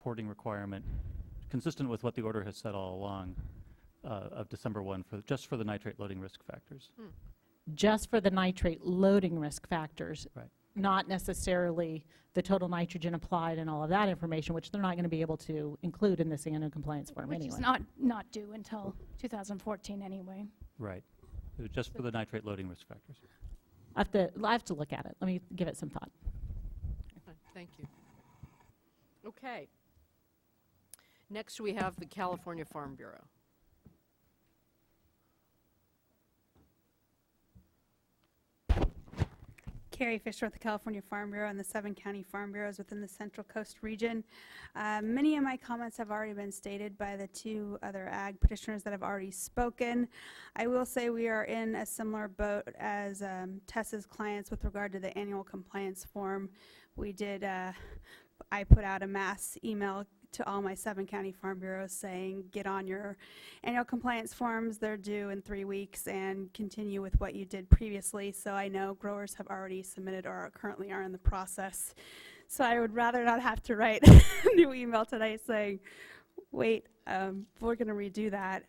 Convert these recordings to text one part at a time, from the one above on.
reporting requirement, consistent with what the order has said all along, of December 1 just for the nitrate loading risk factors. Just for the nitrate loading risk factors, Right. not necessarily the total nitrogen applied and all of that information, which they're not going to be able to include in this annual compliance form Which anyway. is not due until 2014 anyway. Right. It was just for the nitrate loading risk factors. I have to look at it. Let me give it some thought. Thank you. Okay. Next, we have the California Farm Bureau. Carrie Fisher with the California Farm Bureau and the 7 county farm bureaus within the Central Coast region. Many of my comments have already been stated by the 2 other ag petitioners that have already spoken. I will say we are in a similar boat as Tessa's clients with regard to the annual compliance form. We did, I put out a mass email to all my 7 county farm bureaus saying, get on your annual compliance forms. They're due in 3 weeks, and continue with what you did previously. So I know growers have already submitted or currently are in the process. So I would rather not have to write a new email today saying, wait, we're going to redo that.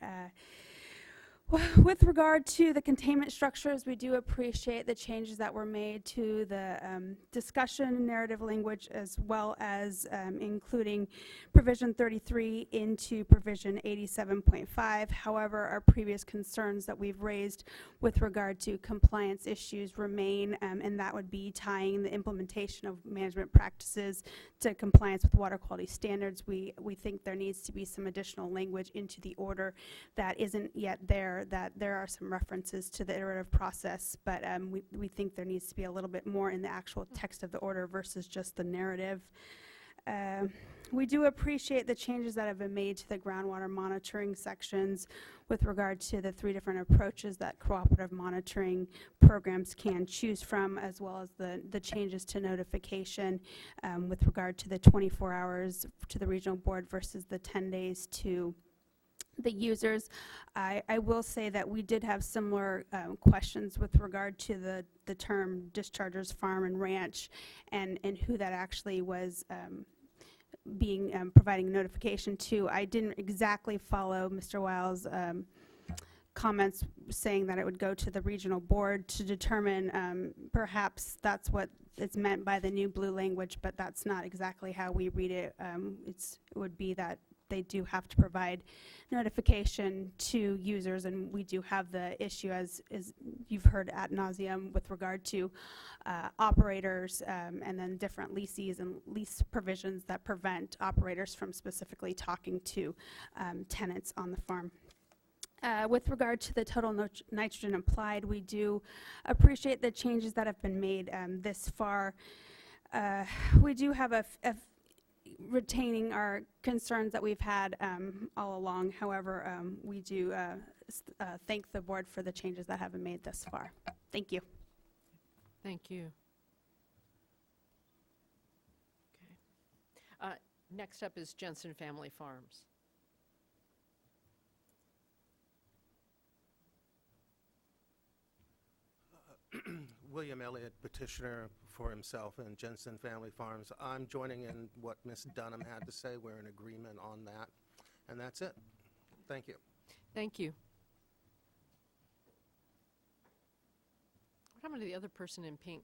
With regard to the containment structures, we do appreciate the changes that were made to the discussion narrative language, as well as including provision 33 into provision 87.5. However, our previous concerns that we've raised with regard to compliance issues remain, and that would be tying the implementation of management practices to compliance with water quality standards. We think there needs to be some additional language into the order that isn't yet there, that there are some references to the iterative process, but we think there needs to be a little bit more in the actual text of the order versus just the narrative. We do appreciate the changes that have been made to the groundwater monitoring sections with regard to the 3 different approaches that cooperative monitoring programs can choose from, as well as the changes to notification with regard to the 24 hours to the regional board versus the 10 days to the users. I will say that we did have similar questions with regard to the term dischargers, farm and ranch, and who that actually was providing notification to. I didn't exactly follow Mr. Wiles' comments saying that it would go to the regional board to determine, perhaps that's what it's meant by the new blue language, but that's not exactly how we read it. It would be that they do have to provide notification to users, and we do have the issue, as you've heard ad nauseum, with regard to operators and then different leases and lease provisions that prevent operators from specifically talking to tenants on the farm. With regard to the total nitrogen applied, we do appreciate the changes that have been made this far. We do have retaining our concerns that we've had all along. However, we do thank the board for the changes that have been made thus far. Thank you. Thank you. Okay. Next up is Jensen Family Farms. William Elliott, petitioner for himself and Jensen Family Farms. I'm joining in what Ms. Dunham had to say. We're in agreement on that. And that's it. Thank you. Thank you. What happened to the other person in pink?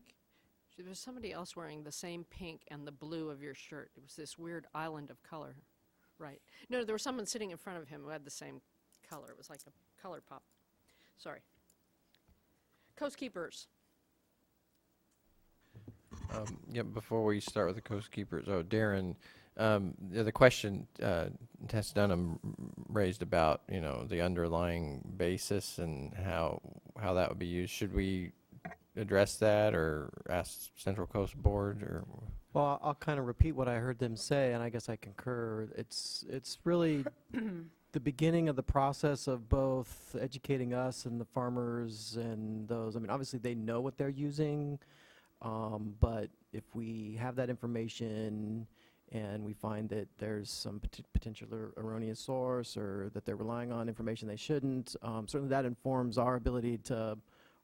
There was somebody else wearing the same pink and the blue of your shirt. It was this weird island of color. Right. No, there was someone sitting in front of him who had the same color. It was like a color pop. Sorry. Coast Keepers. Yeah, before we start with the Coast Keepers, Darren, the question Tess Dunham raised about, the underlying basis and how that would be used. Should we address that or ask Central Coast Board? Or? Well, I'll kind of repeat what I heard them say, and I guess I concur. It's really the beginning of the process of both educating us and the farmers and those. I mean, obviously they know what they're using. But if we have that information and we find that there's some potential erroneous source or that they're relying on information they shouldn't, certainly that informs our ability to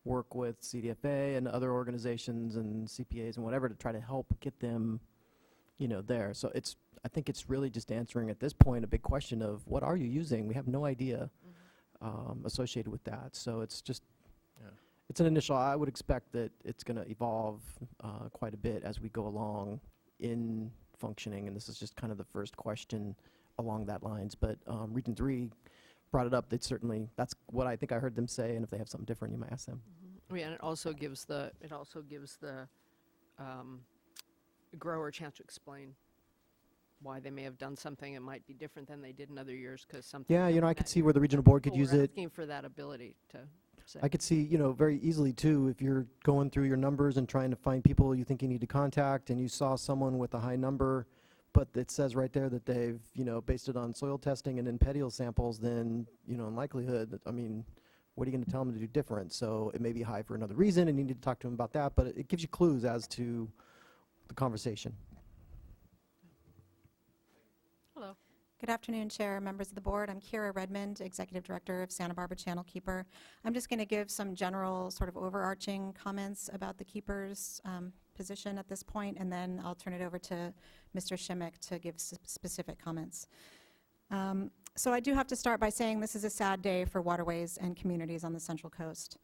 work with CDFA and other organizations and CPAs and whatever to try to help get them, there. So I think it's really just answering at this point a big question of what are you using? We have no idea associated with that. So it's just, Yeah. it's an initial, I would expect that it's going to evolve quite a bit as we go along in functioning, and this is just kind of the first question along that lines. But Region 3 brought it up. They'd certainly, that's what I think I heard them say, and if they have something different, you might ask them. Yeah, and it also gives the grower a chance to explain why they may have done something that might be different than they did in other years, because something. Yeah, you know, I happened could that see year. where the regional board could Well, use we're it. asking for that ability to say. I could see, you know, very easily too, if you're going through your numbers and trying to find people you think you need to contact, and you saw someone with a high number, but it says right there that they've, you know, based it on soil testing and in pedal samples, then, you know, in likelihood, I mean, what are you going to tell them to do different? So it may be high for another reason, and you need to talk to them about that, but it gives you clues as to the conversation. Hello. Good afternoon, Chair, members of the board. I'm Kira Redmond, Executive Director of Santa Barbara Channel Keeper. I'm just going to give some general sort of overarching comments about the keeper's position at this point, and then I'll turn it over to Mr. Shimmick to give specific comments. So I do have to start by saying this is a sad day for waterways and communities on the Central Coast.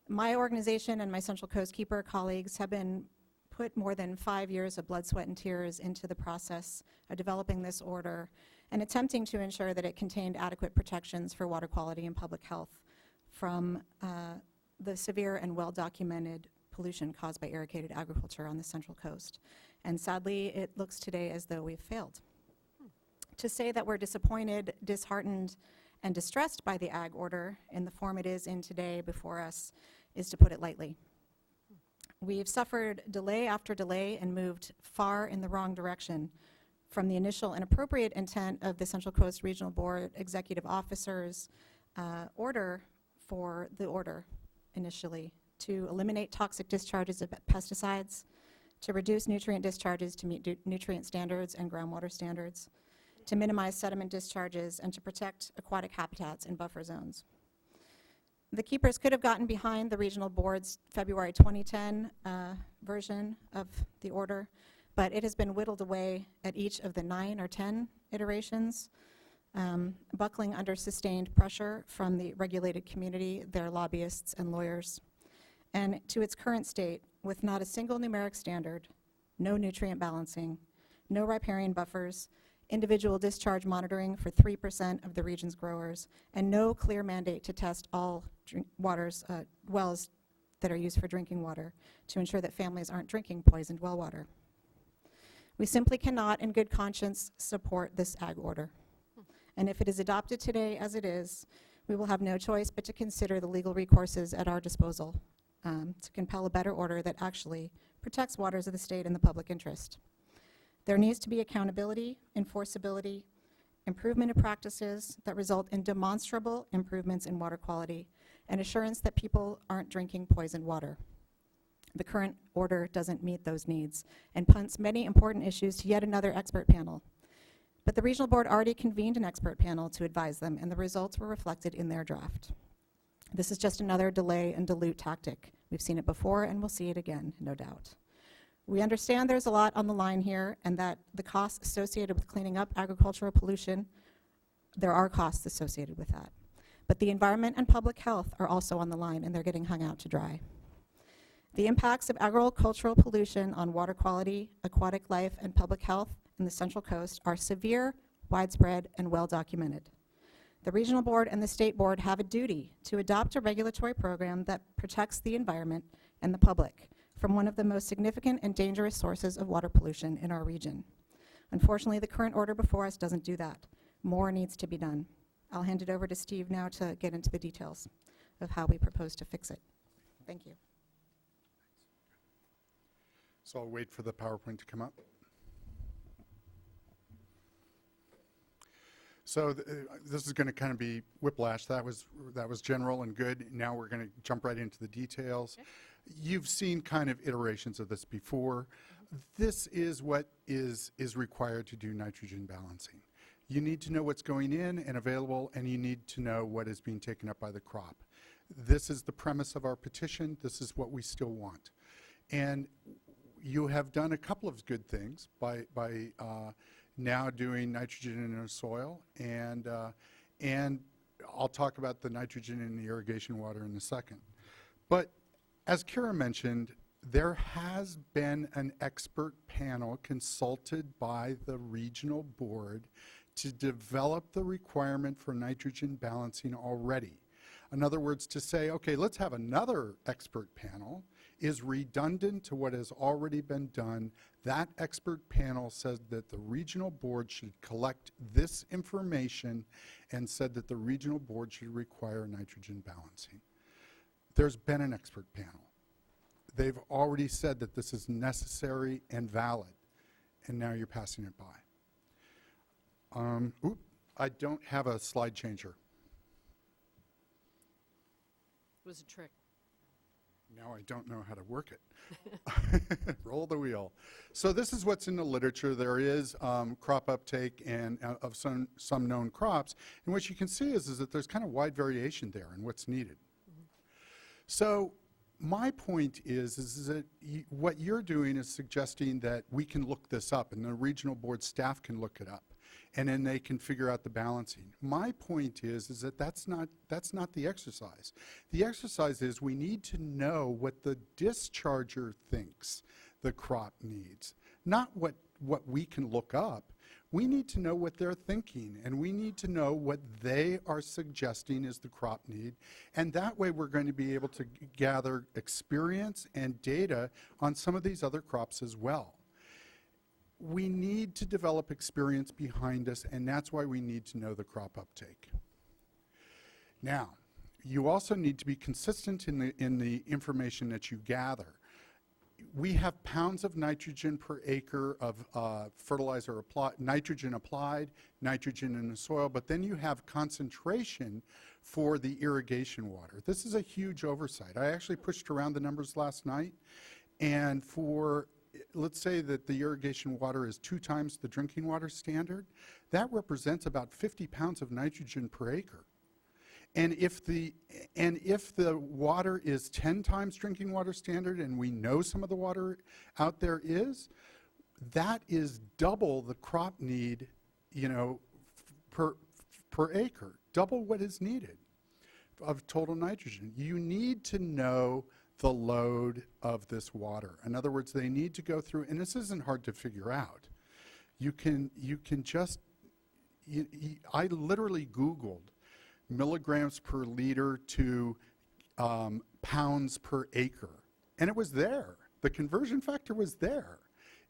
My organization and my Central Coast Keeper colleagues have been put more than 5 years of blood, sweat, and tears into the process of developing this order and attempting to ensure that it contained adequate protections for water quality and public health from the severe and well-documented pollution caused by irrigated agriculture on the Central Coast. And sadly, it looks today as though we've failed. To say that we're disappointed, disheartened, and distressed by the ag order in the form it is in today before us is to put it lightly. We've suffered delay after delay and moved far in the wrong direction from the initial and appropriate intent of the Central Coast Regional Board executive officers' order for the order initially to eliminate toxic discharges of pesticides, to reduce nutrient discharges to meet nutrient standards and groundwater standards, to minimize sediment discharges, and to protect aquatic habitats in buffer zones. The keepers could have gotten behind the regional board's February 2010 version of the order, but it has been whittled away at each of the 9 or 10 iterations, buckling under sustained pressure from the regulated community, their lobbyists and lawyers, and to its current state with not a single numeric standard, no nutrient balancing, no riparian buffers, individual discharge monitoring for 3% of the region's growers, and no clear mandate to test all wells that are used for drinking water to ensure that families aren't drinking poisoned well water. We simply cannot, in good conscience, support this ag order. And if it is adopted today as it is, we will have no choice but to consider the legal recourses at our disposal to compel a better order that actually protects waters of the state in the public interest. There needs to be accountability, enforceability, improvement of practices that result in demonstrable improvements in water quality, and assurance that people aren't drinking poisoned water. The current order doesn't meet those needs and punts many important issues to yet another expert panel. But the regional board already convened an expert panel to advise them, and the results were reflected in their draft. This is just another delay and dilute tactic. We've seen it before, and we'll see it again, no doubt. We understand there's a lot on the line here, and that the costs associated with cleaning up agricultural pollution, there are costs associated with that. But the environment and public health are also on the line, and they're getting hung out to dry. The impacts of agricultural pollution on water quality, aquatic life, and public health in the Central Coast are severe, widespread, and well documented. The regional board and the state board have a duty to adopt a regulatory program that protects the environment and the public from one of the most significant and dangerous sources of water pollution in our region. Unfortunately, the current order before us doesn't do that. More needs to be done. I'll hand it over to Steve now to get into the details of how we propose to fix it. Thank you. So I'll wait for the PowerPoint to come up. So this is going to kind of be whiplash. That was general and good. Now we're going to jump right into the details. Okay. You've seen kind of iterations of this before. This is what is required to do nitrogen balancing. You need to know what's going in and available, and you need to know what is being taken up by the crop. This is the premise of our petition. This is what we still want. And you have done a couple of good things by now doing nitrogen in the soil, and I'll talk about the nitrogen in the irrigation water in a second. But as Kira mentioned, there has been an expert panel consulted by the regional board to develop the requirement for nitrogen balancing already. In other words, to say, okay, let's have another expert panel is redundant to what has already been done. That expert panel said that the regional board should collect this information and said that the regional board should require nitrogen balancing. There's been an expert panel. They've already said that this is necessary and valid, and now you're passing it by. I don't have a slide changer. It was a trick. Now I don't know how to work it. Roll the wheel. So this is what's in the literature. There is crop uptake and of some known crops, and what you can see is that there's kind of wide variation there in what's needed. So my point is that what you're doing is suggesting that we can look this up, and the regional board staff can look it up, and then they can figure out the balancing. My point is that that's not the exercise. The exercise is we need to know what the discharger thinks the crop needs, not what we can look up. We need to know what they're thinking, and we need to know what they are suggesting is the crop need, and that way we're going to be able to gather experience and data on some of these other crops as well. We need to develop experience behind us, and that's why we need to know the crop uptake. Now, you also need to be consistent in the information that you gather. We have pounds of nitrogen per acre of fertilizer nitrogen applied, nitrogen in the soil, but then you have concentration for the irrigation water. This is a huge oversight. I actually pushed around the numbers last night, and let's say that the irrigation water is 2 times the drinking water standard. That represents about 50 pounds of nitrogen per acre. And if the water is 10 times drinking water standard, and we know some of the water out there is, that is double the crop need, per acre, double what is needed of total nitrogen. You need to know the load of this water. In other words, they need to go through, and this isn't hard to figure out. You can just, I literally Googled milligrams per liter to pounds per acre, and it was there. The conversion factor was there.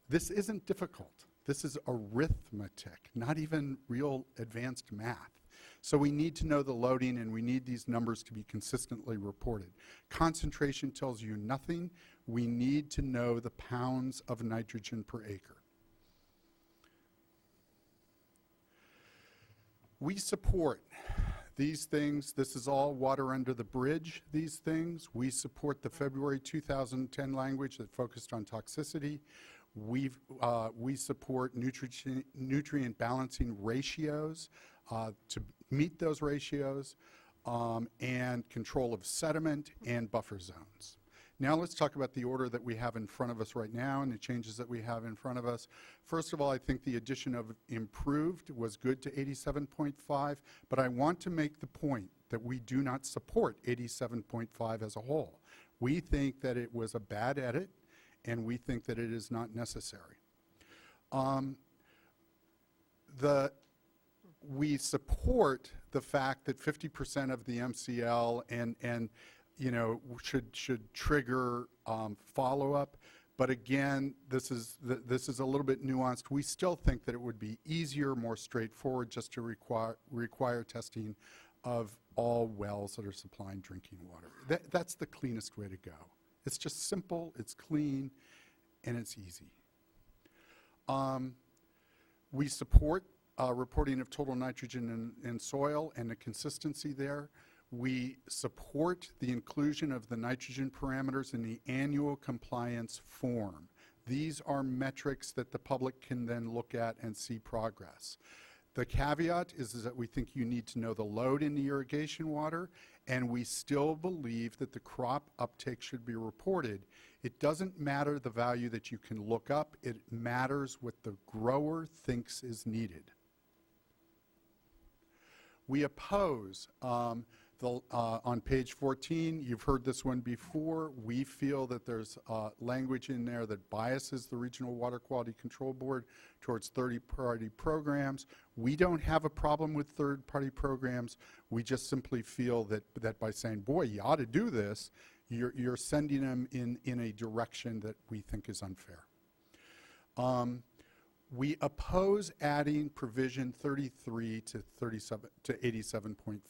This isn't difficult. This is arithmetic, not even real advanced math. So we need to know the loading, and we need these numbers to be consistently reported. Concentration tells you nothing. We need to know the pounds of nitrogen per acre. We support these things. This is all water under the bridge, these things. We support the February 2010 language that focused on toxicity. We support nutrient balancing ratios to meet those ratios, and control of sediment and buffer zones. Now let's talk about the order that we have in front of us right now and the changes that we have in front of us. First of all, I think the addition of improved was good to 87.5, but I want to make the point that we do not support 87.5 as a whole. We think that it was a bad edit, and we think that it is not necessary. We support the fact that 50% of the MCL and should trigger follow-up, but again, this is a little bit nuanced. We still think that it would be easier, more straightforward, just to require testing of all wells that are supplying drinking water. That's the cleanest way to go. It's just simple, it's clean, and it's easy. We support reporting of total nitrogen in soil and the consistency there. We support the inclusion of the nitrogen parameters in the annual compliance form. These are metrics that the public can then look at and see progress. The caveat is that we think you need to know the load in the irrigation water, and we still believe that the crop uptake should be reported. It doesn't matter the value that you can look up. It matters what the grower thinks is needed. We oppose on page 14, you've heard this one before, we feel that there's language in there that biases the Regional Water Quality Control Board towards third-party programs. We don't have a problem with third-party programs. We just simply feel that by saying, boy, you ought to do this, you're sending them in a direction that we think is unfair. We oppose adding provision 33 to 87.5.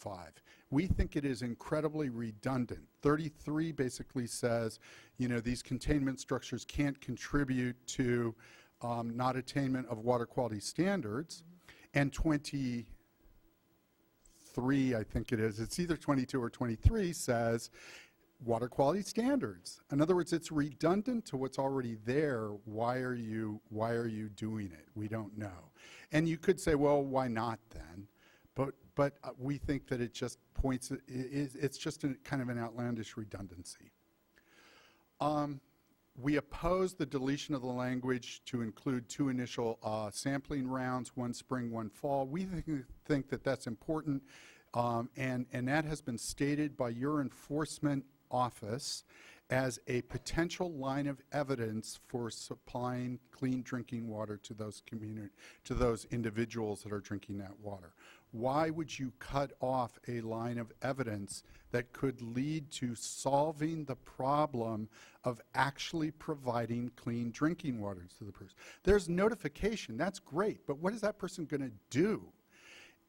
We think it is incredibly redundant. 33 basically says, you know, these containment structures can't contribute to not attainment of water quality standards. And 23, I think it is, it's either 22 or 23, says water quality standards. In other words, it's redundant to what's already there. Why are you doing it? We don't know. And you could say, well, why not then? But we think that it just points, it's just kind of an outlandish redundancy. We oppose the deletion of the language to include 2 initial sampling rounds, 1 spring, 1 fall. We think that that's important, and that has been stated by your enforcement office as a potential line of evidence for supplying clean drinking water to those individuals that are drinking that water. Why would you cut off a line of evidence that could lead to solving the problem of actually providing clean drinking water to the person? There's notification, that's great, but what is that person going to do?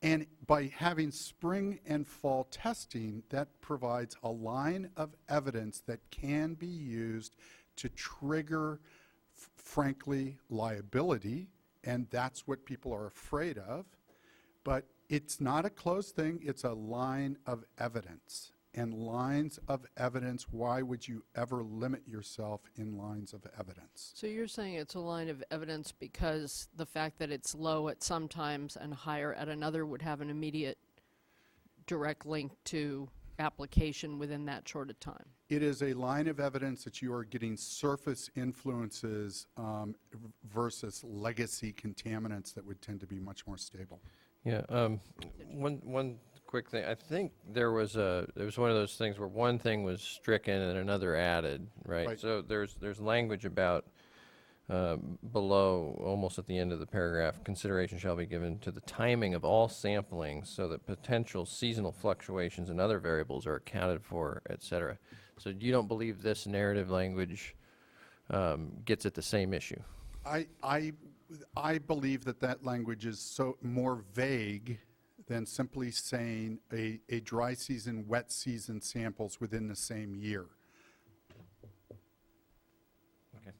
And by having spring and fall testing, that provides a line of evidence that can be used to trigger, frankly, liability, and that's what people are afraid of. But it's not a closed thing, it's a line of evidence. And lines of evidence, why would you ever limit yourself in lines of evidence? So you're saying it's a line of evidence because the fact that it's low at some times and higher at another would have an immediate direct link to application within that short of time? It is a line of evidence that you are getting surface influences versus legacy contaminants that would tend to be much more stable. Yeah, one quick thing. I think there was one of those things where one thing was stricken and another added, right? Right. So there's language about below, almost at the end of the paragraph, consideration shall be given to the timing of all sampling so that potential seasonal fluctuations and other variables are accounted for, et cetera. So you don't believe this narrative language gets at the same issue? I believe that language is so more vague than simply saying a dry season, wet season samples within the same year. Okay.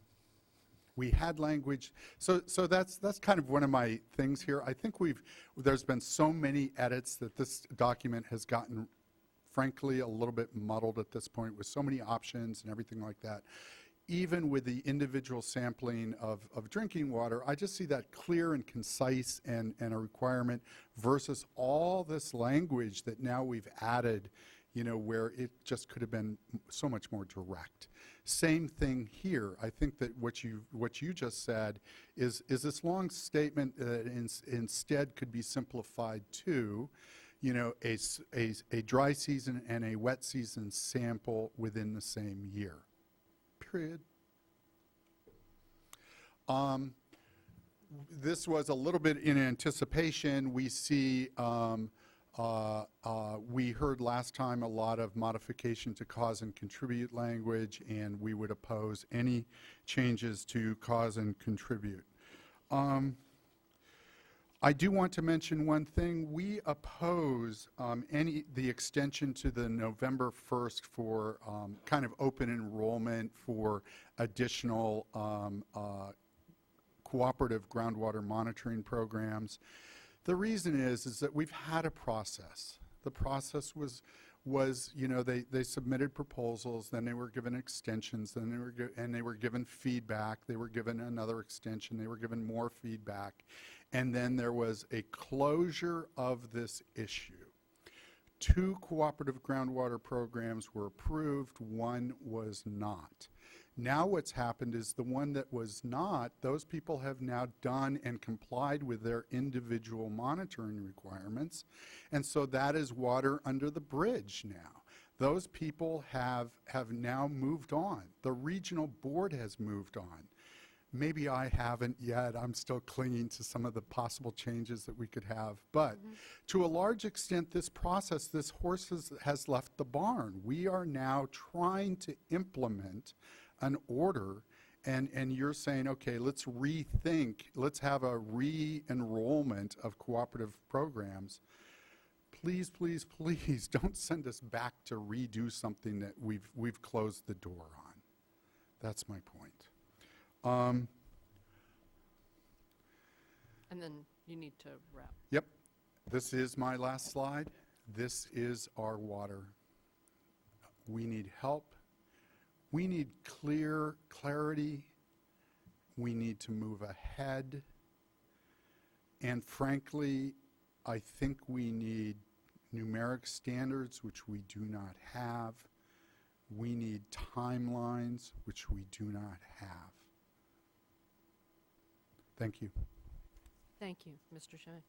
We had language, so that's kind of one of my things here. I think there's been so many edits that this document has gotten, frankly, a little bit muddled at this point with so many options and everything like that. Even with the individual sampling of drinking water, I just see that clear and concise and a requirement versus all this language that now we've added, you know, where it just could have been so much more direct. Same thing here. I think that what you just said is this long statement that instead could be simplified to, you know, a dry season and a wet season sample within the same year. Period. This was a little bit in anticipation. We see, we heard last time a lot of modification to cause and contribute language, and we would oppose any changes to cause and contribute. I do want to mention one thing. We oppose the extension to the November 1st for kind of open enrollment for additional cooperative groundwater monitoring programs. The reason is that we've had a process. The process was you know, they submitted proposals, then they were given extensions, then they were given feedback, they were given another extension, they were given more feedback. and then there was a closure of this issue. 2 cooperative groundwater programs were approved, 1 was not. Now what's happened is the one that was not, those people have now done and complied with their individual monitoring requirements, and so that is water under the bridge now. Those people have now moved on. The regional board has moved on. Maybe I haven't yet. I'm still clinging to some of the possible changes that we could have. But to a large extent, this process, this horse has left the barn. We are now trying to implement an order, and you're saying, okay, let's rethink, let's have a re-enrollment of cooperative programs. Please, please, please don't send us back to redo something that we've closed the door on. That's my point. And then you need to wrap. Yep, this is my last slide. This is our water. We need help. We need clarity. We need to move ahead. And frankly, I think we need numeric standards, which we do not have. We need timelines, which we do not have. Thank you. Thank you, Mr. Shea.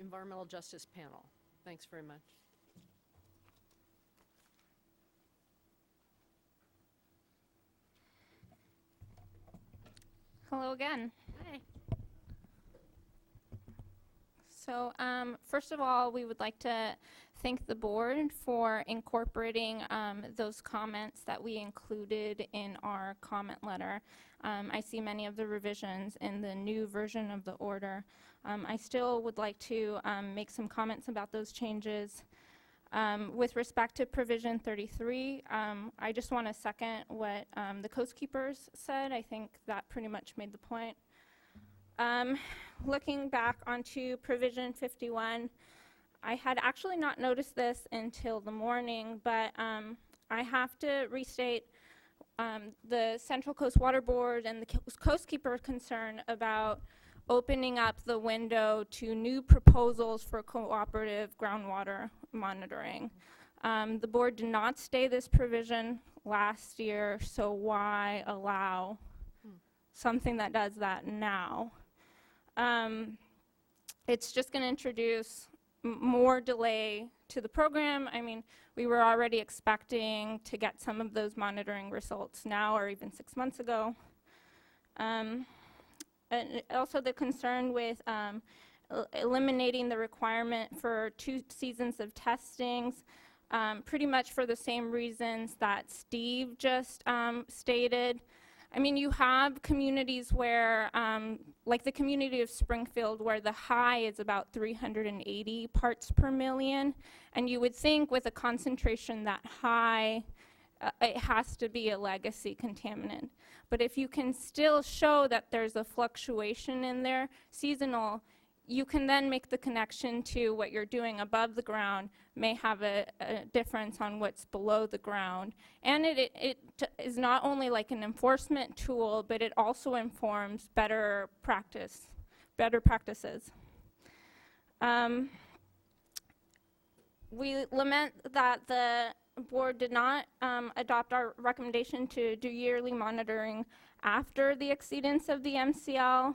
Environmental Justice Panel, thanks very much. Hello again. Hi. So first of all, we would like to thank the board for incorporating those comments that we included in our comment letter. I see many of the revisions in the new version of the order. I still would like to make some comments about those changes. With respect to provision 33, I just want to second what the Coast Keepers said. I think that pretty much made the point. Looking back onto provision 51, I had actually not noticed this until the morning, but I have to restate the Central Coast Water Board and the Coast Keeper concern about opening up the window to new proposals for cooperative groundwater monitoring. The board did not stay this provision last year, so why allow something that does that now? It's just going to introduce more delay to the program. I mean, we were already expecting to get some of those monitoring results now or even 6 months ago. And also the concern with eliminating the requirement for 2 seasons of testings, pretty much for the same reasons that Steve just stated. I mean, you have communities where, like the community of Springfield, where the high is about 380 parts per million, and you would think with a concentration that high, it has to be a legacy contaminant. But if you can still show that there's a fluctuation in there, seasonal, you can then make the connection to what you're doing above the ground may have a difference on what's below the ground. And it is not only like an enforcement tool, but it also informs better practices. We lament that the board did not adopt our recommendation to do yearly monitoring after the exceedance of the MCL.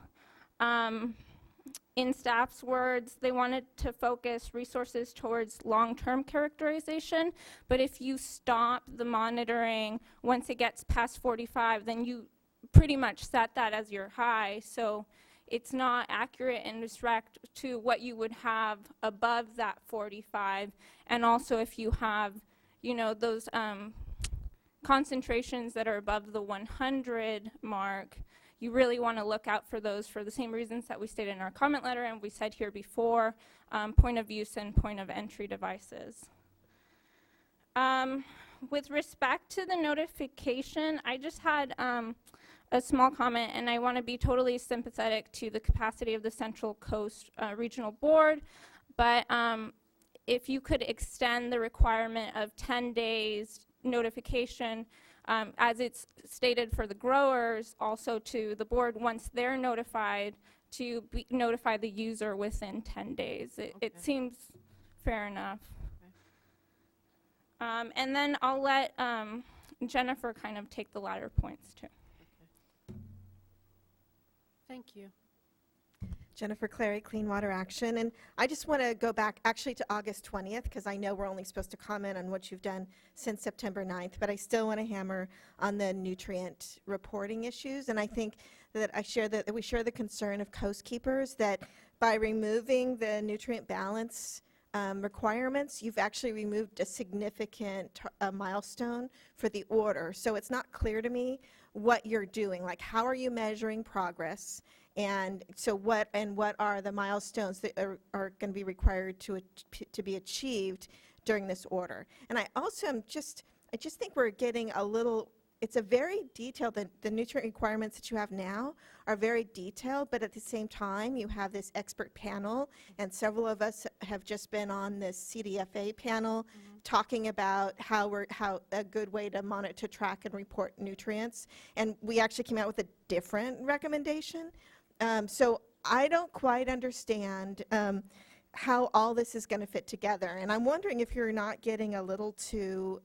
In staff's words, they wanted to focus resources towards long-term characterization, but if you stop the monitoring once it gets past 45, then you pretty much set that as your high, so it's not accurate in respect to what you would have above that 45, and also if you have, you know, those concentrations that are above the 100 mark, you really want to look out for those for the same reasons that we stated in our comment letter and we said here before, point of use and point of entry devices. With respect to the notification, I just had a small comment, and I want to be totally sympathetic to the capacity of the Central Coast Regional Board, but if you could extend the requirement of 10 days notification, as it's stated for the growers, also to the board once they're notified notify the user within 10 days. It Okay. seems fair enough. And then I'll let Jennifer kind of take the latter points too. Thank you. Jennifer Clary, Clean Water Action. And I just want to go back actually to August 20th, because I know we're only supposed to comment on what you've done since September 9th, but I still want to hammer on the nutrient reporting issues. And I think that we share the concern of coast keepers that by removing the nutrient balance requirements, you've actually removed a significant milestone for the order. So it's not clear to me what you're doing. Like, how are you measuring progress? And so what are the milestones that are going to be required to be achieved during this order? And I also I just think we're getting a little, it's a very detailed, the nutrient requirements that you have now are very detailed, but at the same time, you have this expert panel, and several of us have just been on this CDFA panel talking about how a good way to monitor, track, and report nutrients. And we actually came out with a different recommendation. So I don't quite understand how all this is going to fit together. And I'm wondering if you're not getting a little too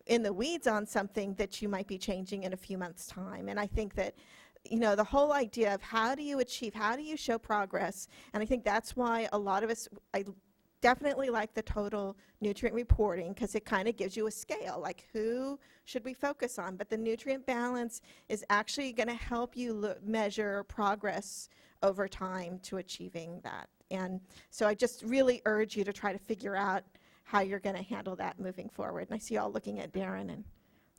in the weeds on something that you might be changing in a few months' time. And I think that, you know, the whole idea of how do you show progress, and I think that's why a lot of us, I definitely like the total nutrient reporting, because it kind of gives you a scale, like who should we focus on. But the nutrient balance is actually going to help you measure progress over time to achieving that. And so I just really urge you to try to figure out how you're going to handle that moving forward. And I see you all looking at Darren, and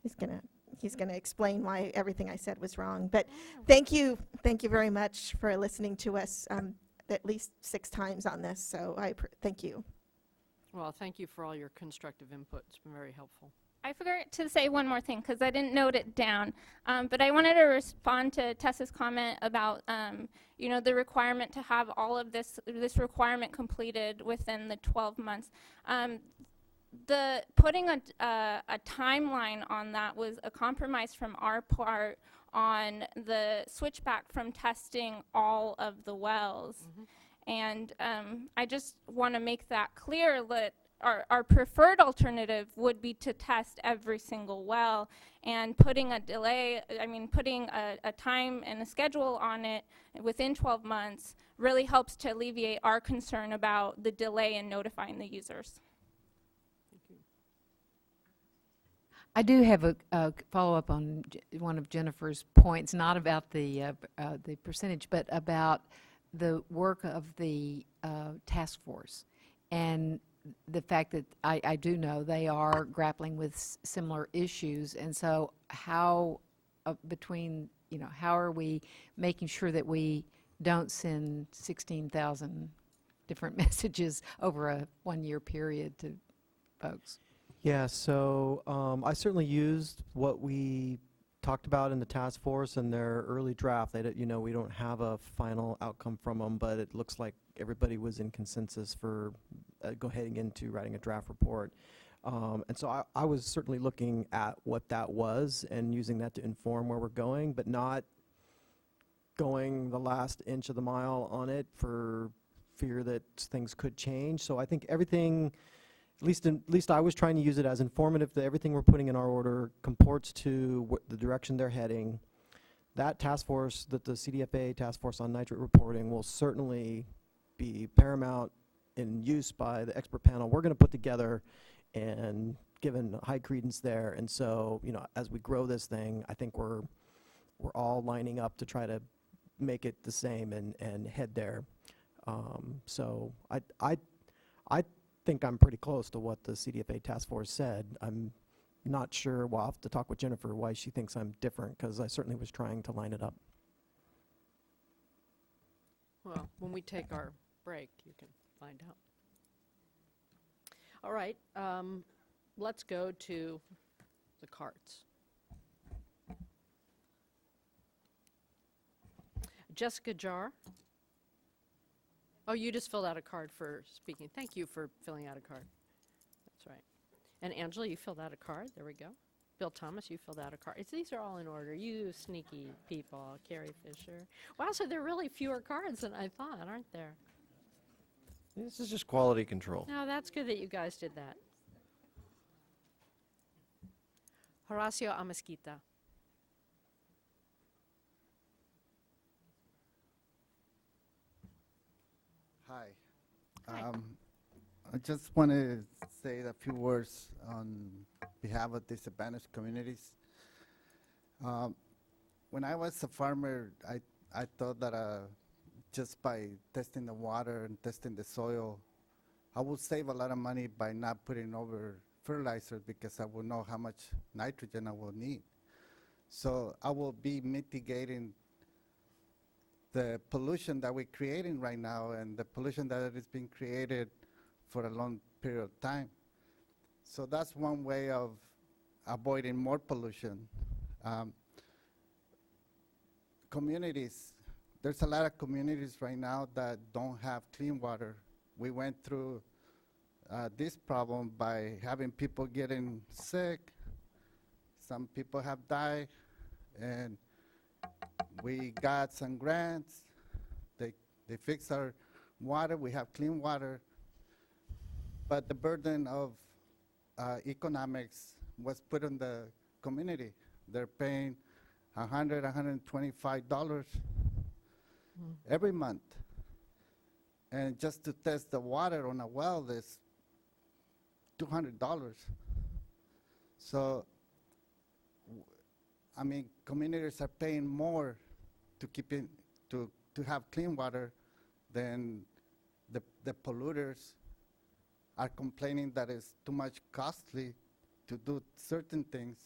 he's going to explain why everything I said was wrong. But thank you very much for listening to us at least 6 times on this. So thank you. Well, thank you for all your constructive input. It's been very helpful. I forgot to say one more thing because I didn't note it down, but I wanted to respond to Tessa's comment about, you know, the requirement to have all of this requirement completed within the 12 months. The putting a timeline on that was a compromise from our part on the switchback from testing all of the wells. And I just want to make that clear that our preferred alternative would be to test every single well, and putting a delay, putting a time and a schedule on it within 12 months really helps to alleviate our concern about the delay in notifying the users. I do have a follow-up on one of Jennifer's points, not about the percentage, but about the work of the task force, and the fact that I do know they are grappling with similar issues. And so how, how are we making sure that we don't send 16,000 different messages over a 1-year period to folks? Yeah, so I certainly used what we talked about in the task force and their early draft. They, we don't have a final outcome from them, but it looks like everybody was in consensus for heading into writing a draft report. And so I was certainly looking at what that was and using that to inform where we're going, but not going the last inch of the mile on it for fear that things could change. So I think everything, at least I was trying to use it as informative, that everything we're putting in our order comports to the direction they're heading. That task force, that the CDFA task force on nitrate reporting, will certainly be paramount in use by the expert panel we're going to put together, and given high credence there. And so, as we grow this thing, I think we're all lining up to try to make it the same and head there. So I think I'm pretty close to what the CDFA task force said. I'm not sure, well, I'll have to talk with Jennifer why she thinks I'm different, because I certainly was trying to line it up. Well, when we take our break, you can find out. All right, let's go to the cards. Jessica Jar. Oh, you just filled out a card for speaking. Thank you for filling out a card. That's right. And Angela, you filled out a card. There we go. Bill Thomas, you filled out a card. These are all in order. You sneaky people, Carrie Fisher. Wow, so there are really fewer cards than I thought, aren't there? This is just quality control. No, that's good that you guys did that. Horacio Amasquita. Hi. Hi. I just want to say a few words on behalf of disadvantaged communities. When I was a farmer, I thought that just by testing the water and testing the soil, I would save a lot of money by not putting over fertilizer because I will know how much nitrogen I will need. So I will be mitigating the pollution that we're creating right now and the pollution that is being created for a long period of time. So that's one way of avoiding more pollution. Communities, there's a lot of communities right now that don't have clean water. We went through this problem by having people getting sick. Some people have died, and we got some grants. They fixed our water. We have clean water. But the burden of economics was put on the community. They're paying $100, $125 every month. And just to test the water on a well is $200. So, I mean, communities are paying more to keep it, to have clean water than the polluters are complaining that it's too much costly to do certain things.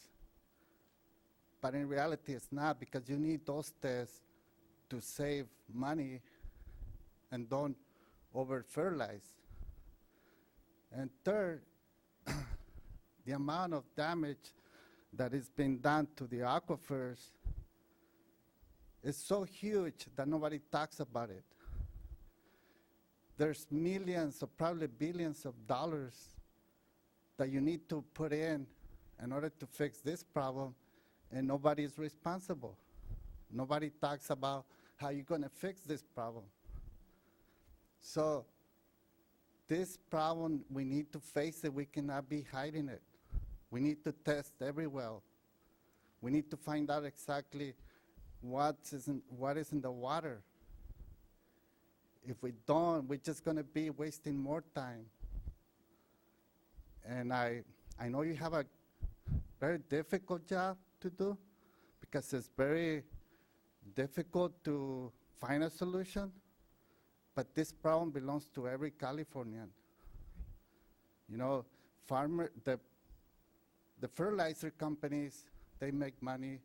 But in reality, it's not, because you need those tests to save money and don't over-fertilize. And third, the amount of damage that is being done to the aquifers is so huge that nobody talks about it. There's millions or probably billions of dollars that you need to put in order to fix this problem, and nobody is responsible. Nobody talks about how you're going to fix this problem. So this problem, we need to face it. We cannot be hiding it. We need to test every well. We need to find out exactly what is in the water. If we don't, we're just going to be wasting more time. And I know you have a very difficult job to do, because it's very difficult to find a solution, but this problem belongs to every Californian. You know, the fertilizer companies, they make money.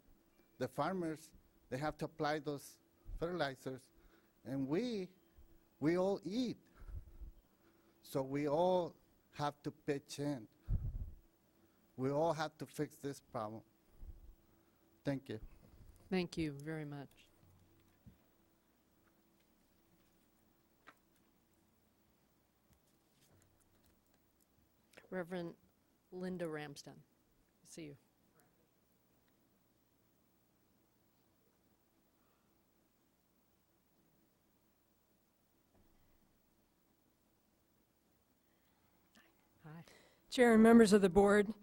The farmers, they have to apply those fertilizers, and we all eat. So we all have to pitch in. We all have to fix this problem. Thank you. Thank you very much. Reverend Linda Ramsden, see you. Hi. Chair and members of the board,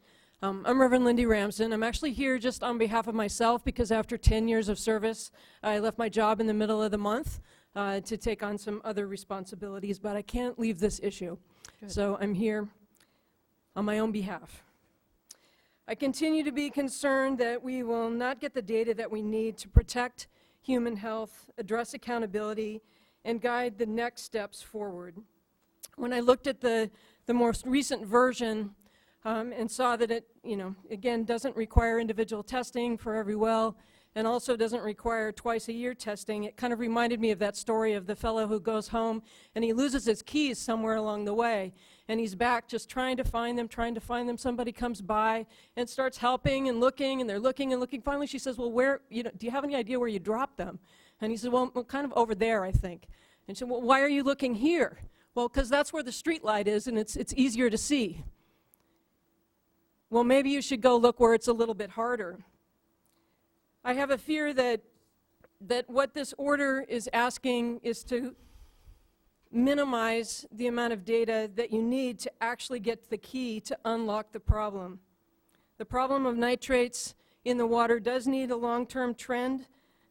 I'm Reverend Lindy Ramsden. I'm actually here just on behalf of myself because after 10 years of service, I left my job in the middle of the month to take on some other responsibilities, but I can't leave this issue. Good. So I'm here on my own behalf. I continue to be concerned that we will not get the data that we need to protect human health, address accountability, and guide the next steps forward. When I looked at the most recent version and saw that it, again, doesn't require individual testing for every well and also doesn't require twice-a-year testing, it kind of reminded me of that story of the fellow who goes home and he loses his keys somewhere along the way, and he's back just trying to find them. Somebody comes by and starts helping and looking, and they're looking and looking. Finally, she says, well, where, do you have any idea where you dropped them? And he said, well, kind of over there, I think. And she said, well, why are you looking here? Well, because that's where the street light is, and it's easier to see. well, maybe you should go look where it's a little bit harder. I have a fear that what this order is asking is to minimize the amount of data that you need to actually get the key to unlock the problem. The problem of nitrates in the water does need a long-term trend.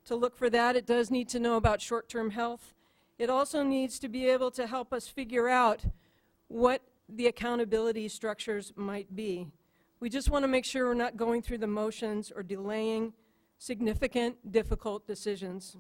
To look for that, it does need to know about short-term health. It also needs to be able to help us figure out what the accountability structures might be. We just want to make sure we're not going through the motions or delaying significant, difficult decisions.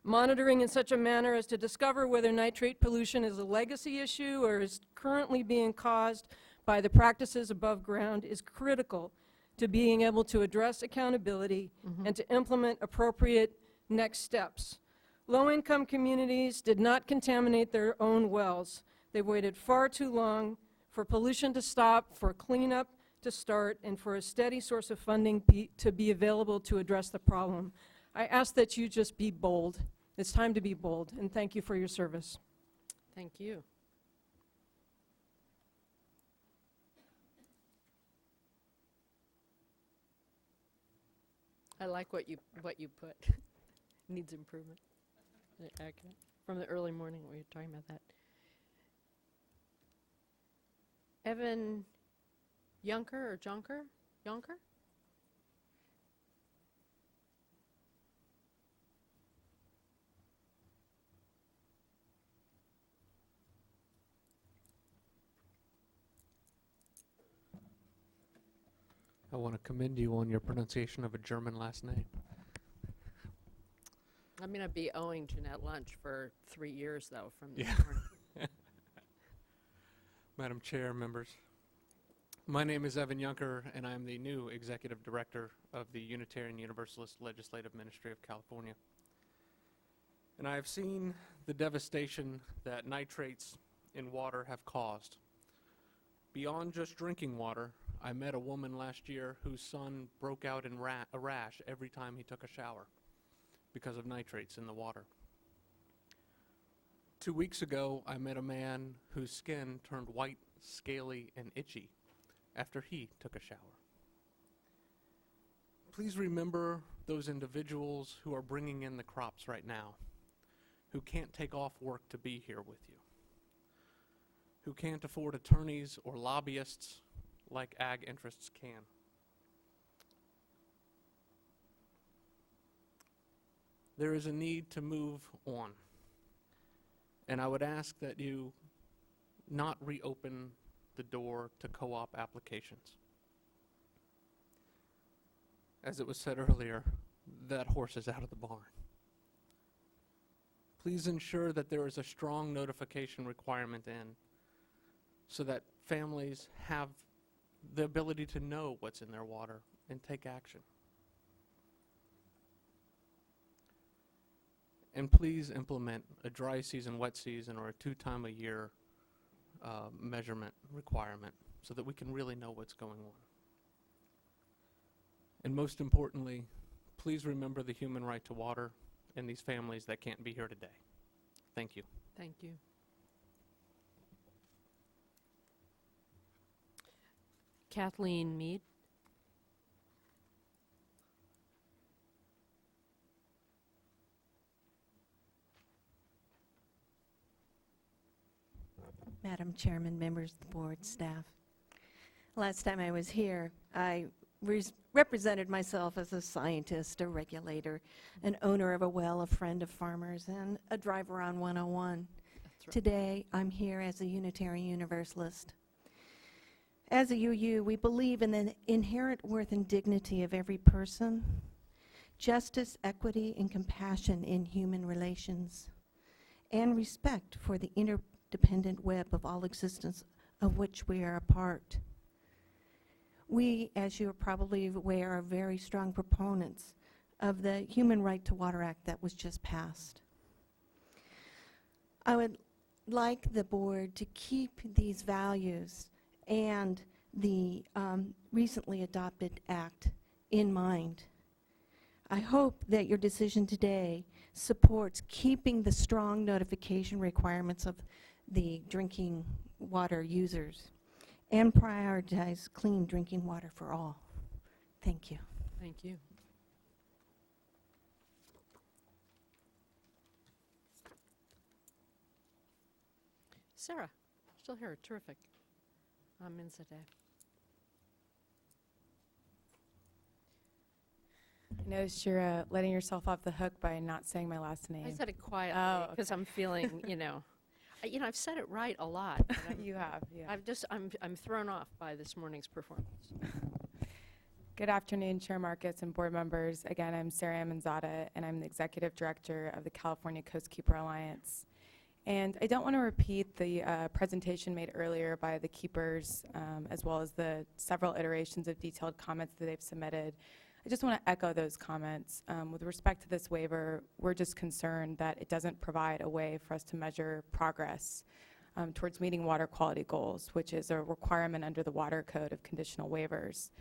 Monitoring in such a manner as to discover whether nitrate pollution is a legacy issue or is currently being caused by the practices above ground is critical to being able to address accountability and to implement appropriate next steps. Low-income communities did not contaminate their own wells. They waited far too long for pollution to stop, for cleanup to start, and for a steady source of funding to be available to address the problem. I ask that you just be bold. It's time to be bold, and thank you for your service. Thank you. I like what you put. Needs improvement. Accurate. From the early morning, we were talking about that. Evan Yunker or Jonker? Yonker? I want to commend you on your pronunciation of a German last name. I'm going to be owing Jeanette lunch for 3 years, though, from this Yeah. morning. Madam Chair, members. My name is Evan Yunker, and I'm the new Executive Director of the Unitarian Universalist Legislative Ministry of California. And I have seen the devastation that nitrates in water have caused. Beyond just drinking water, I met a woman last year whose son broke out in a rash every time he took a shower because of nitrates in the water. 2 weeks ago, I met a man whose skin turned white, scaly, and itchy after he took a shower. Please remember those individuals who are bringing in the crops right now, who can't take off work to be here with you, who can't afford attorneys or lobbyists like ag interests can. There is a need to move on, and I would ask that you not reopen the door to co-op applications. As it was said earlier, that horse is out of the barn. Please ensure that there is a strong notification requirement in so that families have the ability to know what's in their water and take action. And please implement a dry season, wet season, or a 2-time-a-year measurement requirement so that we can really know what's going on. And most importantly, please remember the human right to water and these families that can't be here today. Thank you. Thank you. Kathleen Mead. Madam Chairman, members of the board, staff. Last time I was here, I represented myself as a scientist, a regulator, an owner of a well, a friend of farmers, and a driver on 101. That's right. Today, I'm here as a Unitarian Universalist. As a UU, we believe in the inherent worth and dignity of every person, justice, equity, and compassion in human relations, and respect for the interdependent web of all existence of which we are a part. We, as you are probably aware, are very strong proponents of the Human Right to Water Act that was just passed. I would like the board to keep these values and the recently adopted act in mind. I hope that your decision today supports keeping the strong notification requirements of the drinking water users and prioritize clean drinking water for all. Thank you. Thank you. Sarah, still here, terrific. I'm in today. I noticed you're letting yourself off the hook by not saying my last name. I said it quietly Oh, because okay. I'm feeling, I've said it right a lot. but I'm- You have, yeah. I'm thrown off by this morning's performance. Good afternoon, Chair Marcus and board members. Again, I'm Sarah Amanzada, and I'm the Executive Director of the California Coastkeeper Alliance. And I don't want to repeat the presentation made earlier by the keepers, as well as the several iterations of detailed comments that they've submitted. I just want to echo those comments. With respect to this waiver, we're just concerned that it doesn't provide a way for us to measure progress towards meeting water quality goals, which is a requirement under the Water Code of conditional waivers.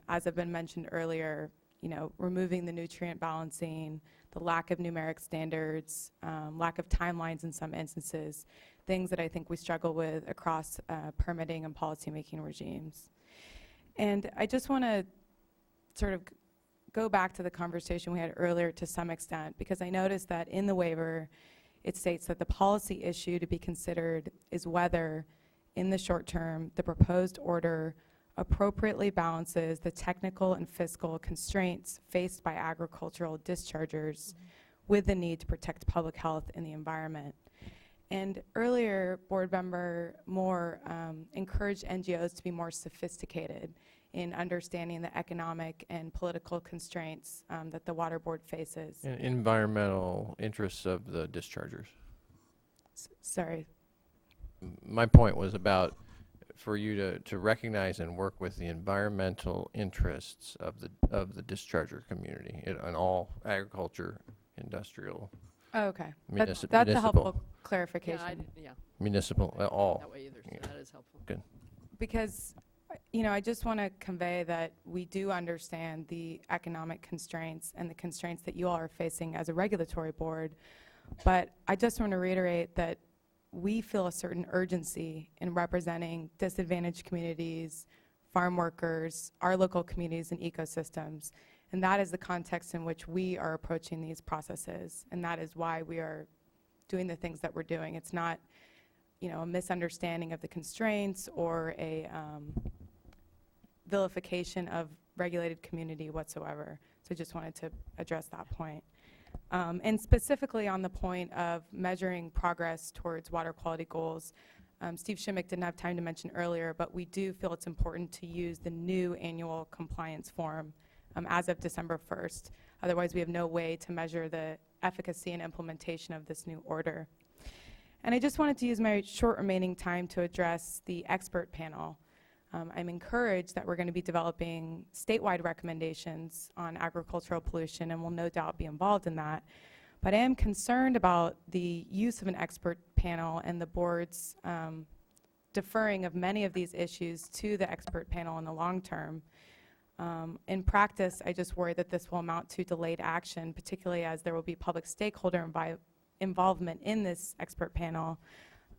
As have been mentioned earlier, removing the nutrient balancing, the lack of numeric standards, lack of timelines in some instances, things that I think we struggle with across permitting and policymaking regimes. And I just want to sort of go back to the conversation we had earlier to some extent, because I noticed that in the waiver, it states that the policy issue to be considered is whether, in the short term, the proposed order appropriately balances the technical and fiscal constraints faced by agricultural dischargers with the need to protect public health and the environment. And earlier, Board Member Moore encouraged NGOs to be more sophisticated in understanding the economic and political constraints that the Water Board faces. And environmental interests of the dischargers. Sorry. My point was about for you to recognize and work with the environmental interests of the discharger community in all agriculture, industrial. Oh, okay. That's municipal. a helpful clarification. Municipal, all. That way either, so that is helpful. Good. Because, I just want to convey that we do understand the economic constraints and the constraints that you all are facing as a regulatory board. But I just want to reiterate that we feel a certain urgency in representing disadvantaged communities, farm workers, our local communities and ecosystems. And that is the context in which we are approaching these processes. And that is why we are doing the things that we're doing. It's not, a misunderstanding of the constraints or a vilification of regulated community whatsoever. So I just wanted to address that point. And specifically on the point of measuring progress towards water quality goals, Steve Shimmick didn't have time to mention earlier, but we do feel it's important to use the new annual compliance form as of December 1st. Otherwise, we have no way to measure the efficacy and implementation of this new order. And I just wanted to use my short remaining time to address the expert panel. I'm encouraged that we're going to be developing statewide recommendations on agricultural pollution, and will no doubt be involved in that. But I am concerned about the use of an expert panel and the board's deferring of many of these issues to the expert panel in the long term. In practice, I just worry that this will amount to delayed action, particularly as there will be public stakeholder involvement in this expert panel.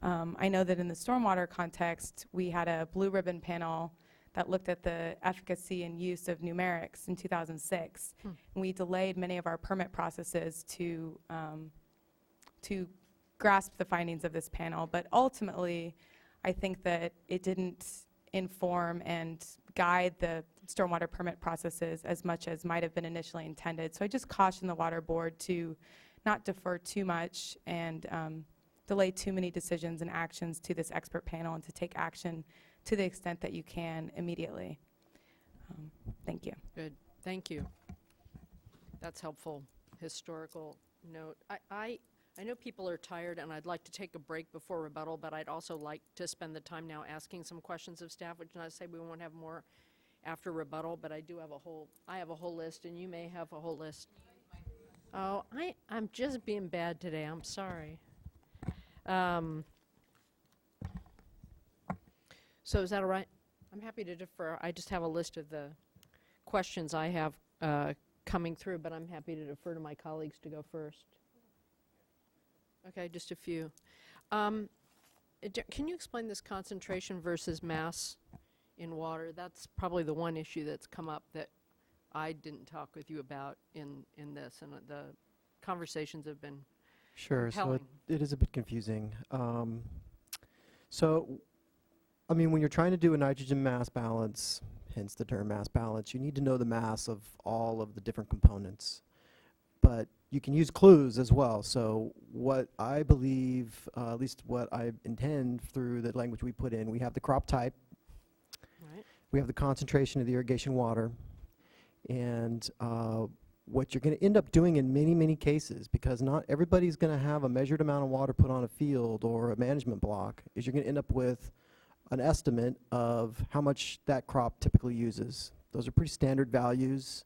I know that in the stormwater context, we had a blue ribbon panel that looked at the efficacy and use of numerics in 2006. And we delayed many of our permit processes to grasp the findings of this panel. But ultimately, I think that it didn't inform and guide the stormwater permit processes as much as might have been initially intended. So I just caution the Water Board to not defer too much and delay too many decisions and actions to this expert panel, and to take action to the extent that you can immediately. Thank you. Good, thank you. That's helpful historical note. I know people are tired, and I'd like to take a break before rebuttal, but I'd also like to spend the time now asking some questions of staff, which not to say we won't have more after rebuttal, but I have a whole list, and you may have a whole list. Oh, I'm just being bad today, I'm sorry. So is that all right? I'm happy to defer. I just have a list of the questions I have coming through, but I'm happy to defer to my colleagues to go first. Okay, just a few. Can you explain this concentration versus mass in water? That's probably the one issue that's come up that I didn't talk with you about in this, and the conversations have been Sure, so compelling. it is a bit confusing. So, I mean, when you're trying to do a nitrogen mass balance, hence the term mass balance, you need to know the mass of all of the different components. But you can use clues as well. So what I believe, at least what I intend through the language we put in, we have the crop type, Right. we have the concentration of the irrigation water, and what you're going to end up doing in many, many cases, because not everybody's going to have a measured amount of water put on a field or a management block, is you're going to end up with an estimate of how much that crop typically uses. Those are pretty standard values.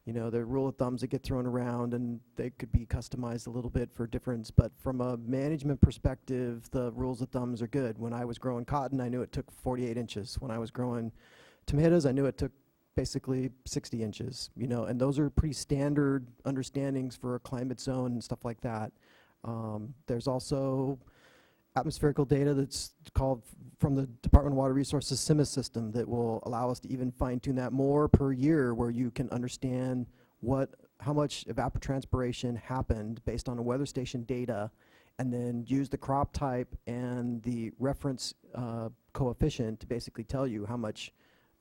You know, they're rule of thumbs that get thrown around, and they could be customized a little bit for difference. But from a management perspective, the rules of thumbs are good. When I was growing cotton, I knew it took 48 inches. When I was growing tomatoes, I knew it took basically 60 inches, you know, and those are pretty standard understandings for a climate zone and stuff like that. There's also atmospherical data that's called from the Department of Water Resources CIMA system that will allow us to even fine-tune that more per year, where you can understand how much evapotranspiration happened based on a weather station data, and then use the crop type and the reference coefficient to basically tell you how much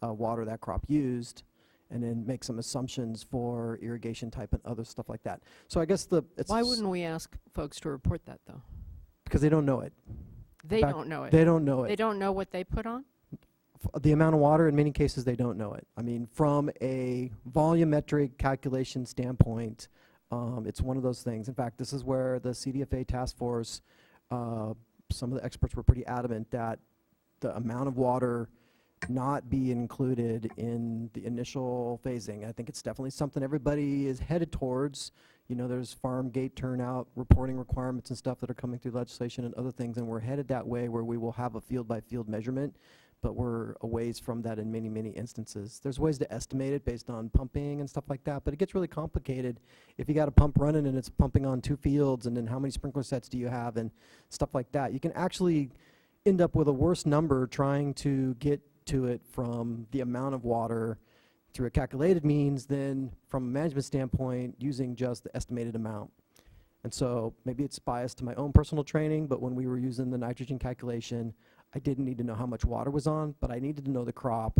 water that crop used, and then make some assumptions for irrigation type and other stuff like that. So I guess Why wouldn't we ask folks to report that, though? because they don't know it. They don't know it. They don't know it. They don't know what they put on? The amount of water, in many cases, they don't know it. I mean, from a volumetric calculation standpoint, it's one of those things. In fact, this is where the CDFA task force, some of the experts were pretty adamant that the amount of water not be included in the initial phasing. I think it's definitely something everybody is headed towards. You know, there's farm gate turnout reporting requirements and stuff that are coming through legislation and other things, and we're headed that way where we will have a field-by-field measurement, but we're a ways from that in many, many instances. There's ways to estimate it based on pumping and stuff like that, but it gets really complicated if you got a pump running and it's pumping on 2 fields, and then how many sprinkler sets do you have and stuff like that. You can actually end up with a worse number trying to get to it from the amount of water through a calculated means than from a management standpoint using just the estimated amount. And so maybe it's biased to my own personal training, but when we were using the nitrogen calculation, I didn't need to know how much water was on, but I needed to know the crop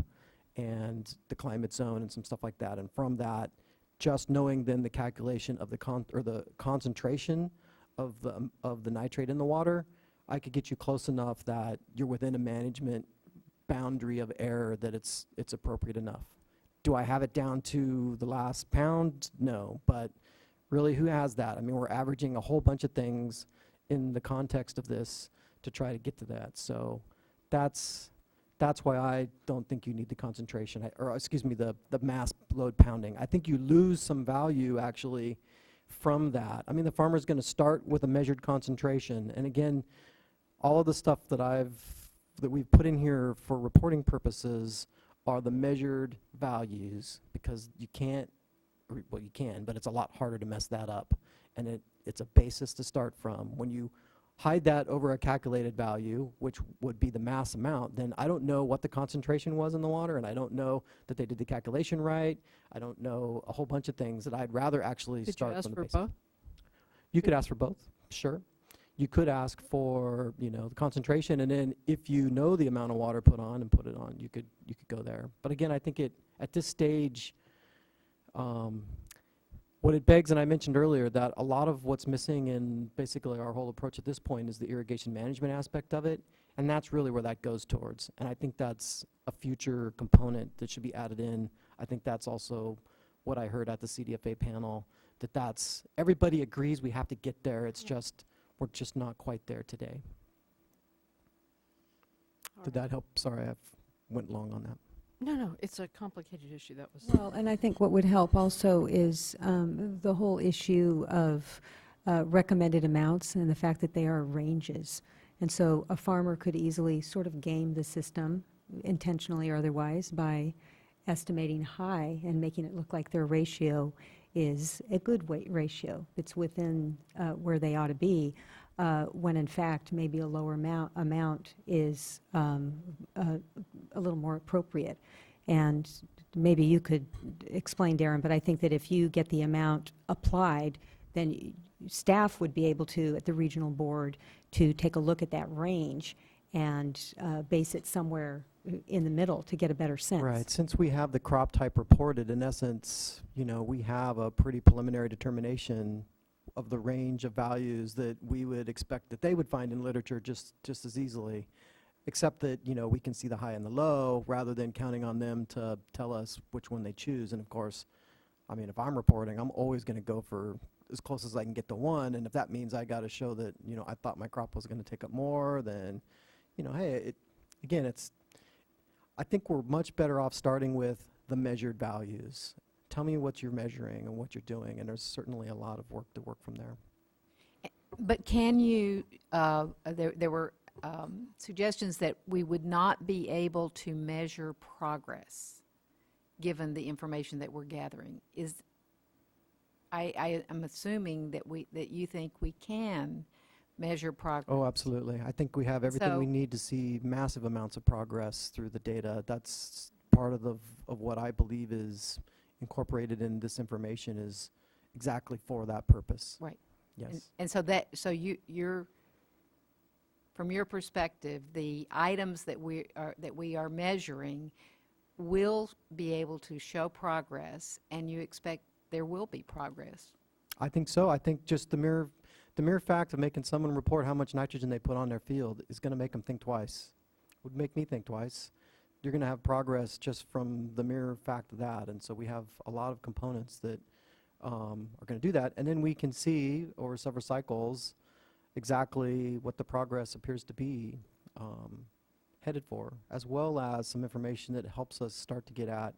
and the climate zone and some stuff like that. And from that, just knowing then the calculation of the concentration of the nitrate in the water, I could get you close enough that you're within a management boundary of error that it's appropriate enough. Do I have it down to the last pound? No, but really, who has that? I mean, we're averaging a whole bunch of things in the context of this to try to get to that. So that's why I don't think you need the concentration, or excuse me, the mass load pounding. I think you lose some value actually from that. I mean, the farmer's going to start with a measured concentration, and again, all of the stuff that we've put in here for reporting purposes are the measured values, because you can't, well, you can, but it's a lot harder to mess that up. And it's a basis to start from. When you hide that over a calculated value, which would be the mass amount, then I don't know what the concentration was in the water, and I don't know that they did the calculation right. I don't know a whole bunch of things that I'd rather actually start from the basics. Did you ask for both? You could ask for both, sure. You could ask for, you know, the concentration, and then if you know the amount of water put on and put it on, you could go there. But again, I think at this stage, what it begs, and I mentioned earlier, that a lot of what's missing in basically our whole approach at this point is the irrigation management aspect of it, and that's really where that goes towards. And I think that's a future component that should be added in. I think that's also what I heard at the CDFA panel, that's everybody agrees we have to get there. It's just we're just not quite there today. Did that help? Sorry, I went long on that. No, it's a complicated issue. That was Well, and I think what would help also is the whole issue of recommended amounts and the fact that they are ranges. And so a farmer could easily sort of game the system, intentionally or otherwise, by estimating high and making it look like their ratio is a good weight ratio. It's within where they ought to be. when in fact maybe a lower amount is a little more appropriate. And maybe you could explain, Darren, but I think that if you get the amount applied, then staff would be able to, at the regional board, to take a look at that range and base it somewhere in the middle to get a better sense. Right. Since we have the crop type reported, in essence, you know, we have a pretty preliminary determination of the range of values that we would expect that they would find in literature just as easily, except that, you know, we can see the high and the low rather than counting on them to tell us which one they choose. And of course, I mean, if I'm reporting, I'm always going to go for as close as I can get to one. And if that means I got to show that, you know, I thought my crop was going to take up more, then, you know, hey, again, I think we're much better off starting with the measured values. Tell me what you're measuring and what you're doing, and there's certainly a lot of work to work from there. But can you, there were suggestions that we would not be able to measure progress given the information that we're gathering. I'm assuming that you think we can measure progress. Oh, absolutely. I think we have everything we need to see massive amounts of progress through the data. That's part of what I believe is incorporated in this information is exactly for that purpose. Right. Yes. And so you're from your perspective, the items that we are measuring will be able to show progress, and you expect there will be progress. I think so. I think just the mere fact of making someone report how much nitrogen they put on their field is going to make them think twice. Would make me think twice. You're going to have progress just from the mere fact of that. And so we have a lot of components that are going to do that. And then we can see over several cycles exactly what the progress appears to be headed for, as well as some information that helps us start to get at,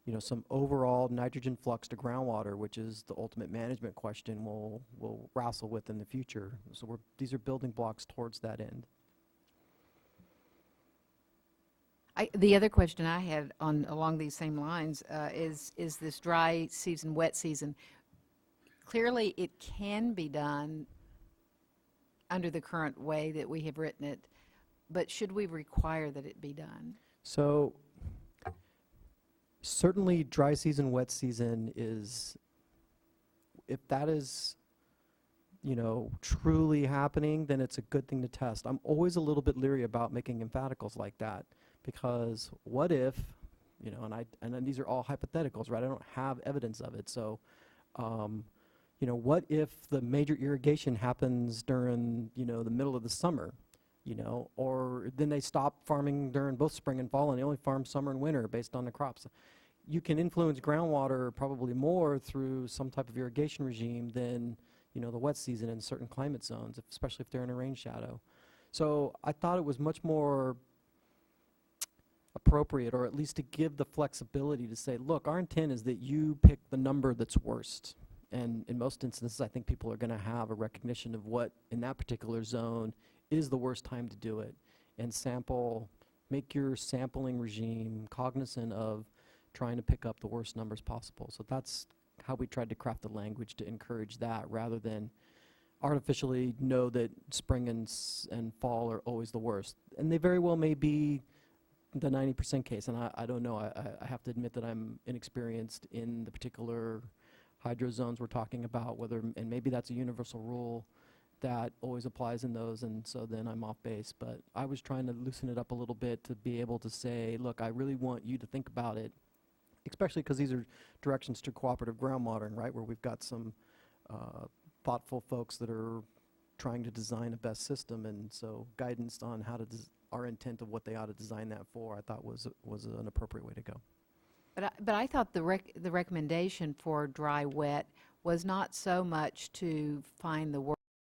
you know, some overall nitrogen flux to groundwater, which is the ultimate management question we'll wrestle with in the future. So these are building blocks towards that end. The other question I had along these same lines is this dry season, wet season. Clearly, it can be done under the current way that we have written it, but should we require that it be done? So certainly dry season, wet season is, if that is, you know, truly happening, then it's a good thing to test. I'm always a little bit leery about making emphaticals like that, because what if, you know, and then these are all hypotheticals, right? I don't have evidence of it. So, you know, what if the major irrigation happens during, you know, the middle of the summer, you know, or then they stop farming during both spring and fall and they only farm summer and winter based on the crops. You can influence groundwater probably more through some type of irrigation regime than, you know, the wet season in certain climate zones, especially if they're in a rain shadow. So I thought it was much more appropriate, or at least to give the flexibility to say, look, our intent is that you pick the number that's worst. And in most instances, I think people are going to have a recognition of what in that particular zone is the worst time to do it, and make your sampling regime cognizant of trying to pick up the worst numbers possible. So that's how we tried to craft the language to encourage that, rather than artificially know that spring and fall are always the worst. And they very well may be the 90% case, and I don't know. I have to admit that I'm inexperienced in the particular hydro zones we're talking about, and maybe that's a universal rule that always applies in those, and so then I'm off base. But I was trying to loosen it up a little bit to be able to say, look, I really want you to think about it, especially because these are directions to cooperative ground monitoring, right, where we've got some thoughtful folks that are trying to design a best system, and so guidance on how to our intent of what they ought to design that for, I thought was an appropriate way to go. But I thought the recommendation for dry wet was not so much to find the